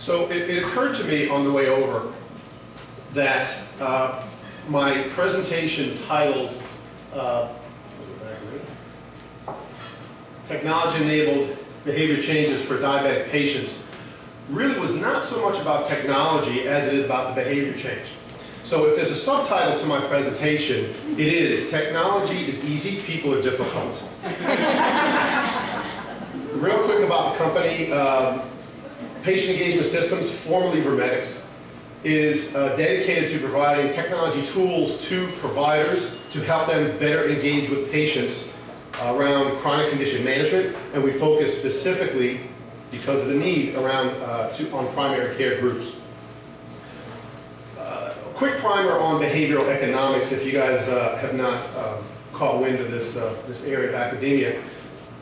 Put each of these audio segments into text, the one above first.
So it occurred to me on the way over that my presentation titled Technology-Enabled Behavior Changes for Diabetic Patients really was not so much about technology as it is about the behavior change. So if there's a subtitle to my presentation, it is Technology is Easy, People are Difficult. Real quick about the company. Patient Engagement Systems, formerly Vermetics, is dedicated to providing technology tools to providers to help them better engage with patients around chronic condition management, and we focus specifically, because of the need, around on primary care groups. A quick primer on behavioral economics, if you guys have not caught wind of this area of academia.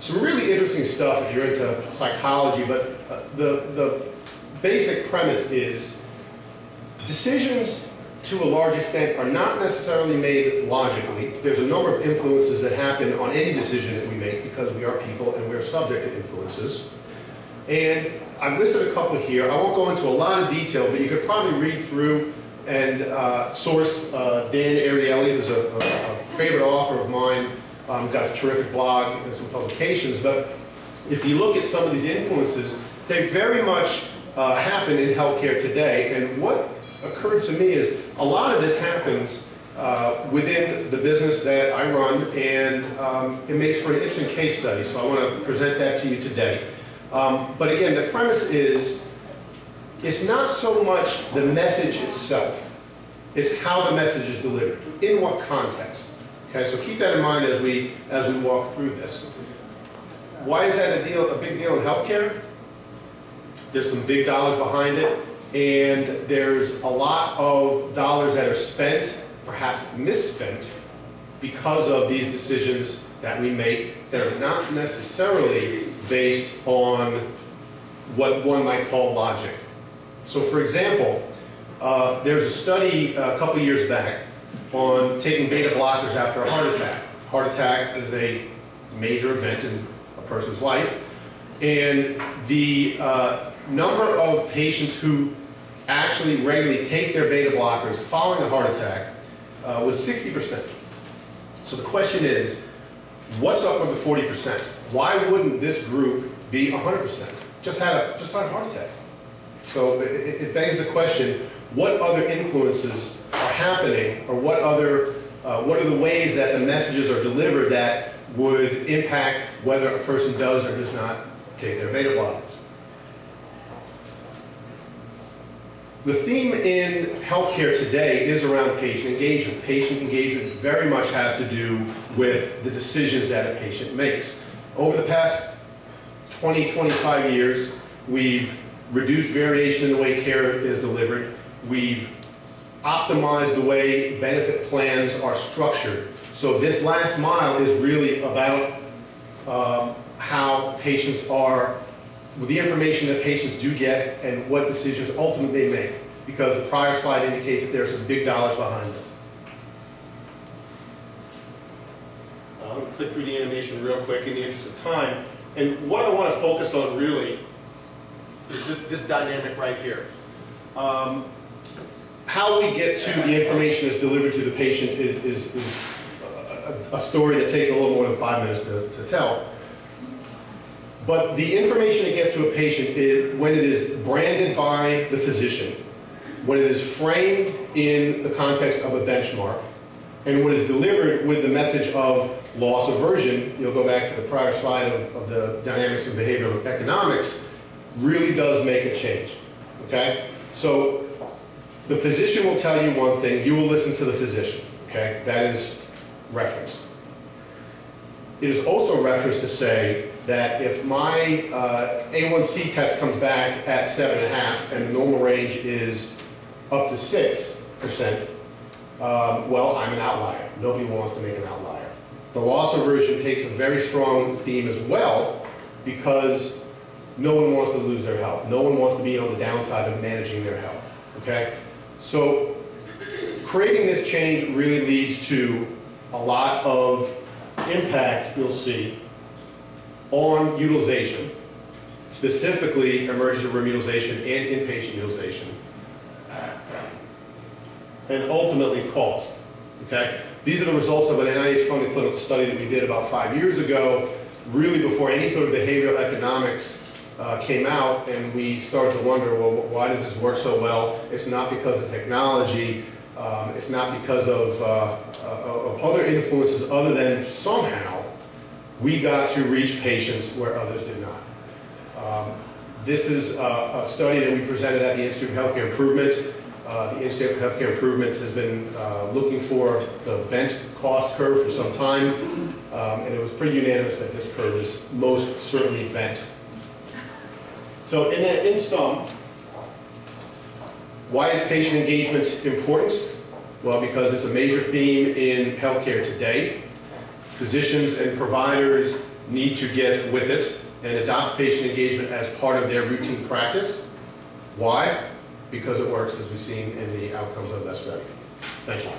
Some really interesting stuff if you're into psychology, but the basic premise is decisions to a large extent are not necessarily made logically. There's a number of influences that happen on any decision that we make because we are people and we're subject to influences. And I've listed a couple here. I won't go into a lot of detail, but you could probably read through and source Dan Ariely, who's a favorite author of mine. Got a terrific blog and some publications, but if you look at some of these influences, they very much happen in healthcare today. And what occurred to me is a lot of this happens within the business that I run, and it makes for an interesting case study, so I want to present that to you today. But again, the premise is, it's not so much the message itself, it's how the message is delivered, in what context. Okay, so keep that in mind as we walk through this. Why is that a big deal in healthcare? There's some big dollars behind it, and there's a lot of dollars that are spent, perhaps misspent, because of these decisions that we make that are not necessarily based on what one might call logic. So for example, there's a study a couple years back on taking beta blockers after a heart attack. Heart attack is a major event in a person's life, and the number of patients who actually regularly take their beta blockers following a heart attack was 60%. So the question is, what's up with the 40%? Why wouldn't this group be 100%? Just had a heart attack. So it begs the question, what other influences are happening, or what are the ways that the messages are delivered that would impact whether a person does or does not take their beta blockers? The theme in healthcare today is around patient engagement. Patient engagement very much has to do with the decisions that a patient makes. Over the past 20, 25 years, we've reduced variation in the way care is delivered. We've optimized the way benefit plans are structured. So this last mile is really about how patients are, with the information that patients do get and what decisions ultimately they make, because the prior slide indicates that there are some big dollars behind this. I'm going to click through the animation real quick in the interest of time. And what I want to focus on really is this dynamic right here. How we get to the information that's delivered to the patient is a story that takes a little more than 5 minutes to tell. But the information that gets to a patient is when it is branded by the physician, when it is framed in the context of a benchmark, and when it is delivered with the message of loss aversion. You'll go back to the prior slide of the dynamics of behavioral economics, really does make a change. Okay? So the physician will tell you one thing, you will listen to the physician. Okay? That is reference. It is also reference to say that if my A1C test comes back at 7.5 and the normal range is up to 6%, well, I'm an outlier. Nobody wants to make an outlier. The loss aversion takes a very strong theme as well, because no one wants to lose their health. No one wants to be on the downside of managing their health. Okay? So creating this change really leads to a lot of impact, you'll see, on utilization. specifically emergency room utilization and inpatient utilization, and ultimately cost. Okay? These are the results of an NIH-funded clinical study that we did about 5 years ago, really before any sort of behavioral economics came out, and we started to wonder, well, why does this work so well? It's not because of technology, it's not because of other influences other than somehow we got to reach patients where others did not. This is a study that we presented at the Institute of Healthcare Improvement. The Institute for Healthcare Improvement has been looking for the bent cost curve for some time, and it was pretty unanimous that this curve is most certainly bent. So in sum, why is patient engagement important? Well, because it's a major theme in healthcare today. Physicians and providers need to get with it and adopt patient engagement as part of their routine practice. Why? Because it works, as we've seen in the outcomes of that study. Thank you.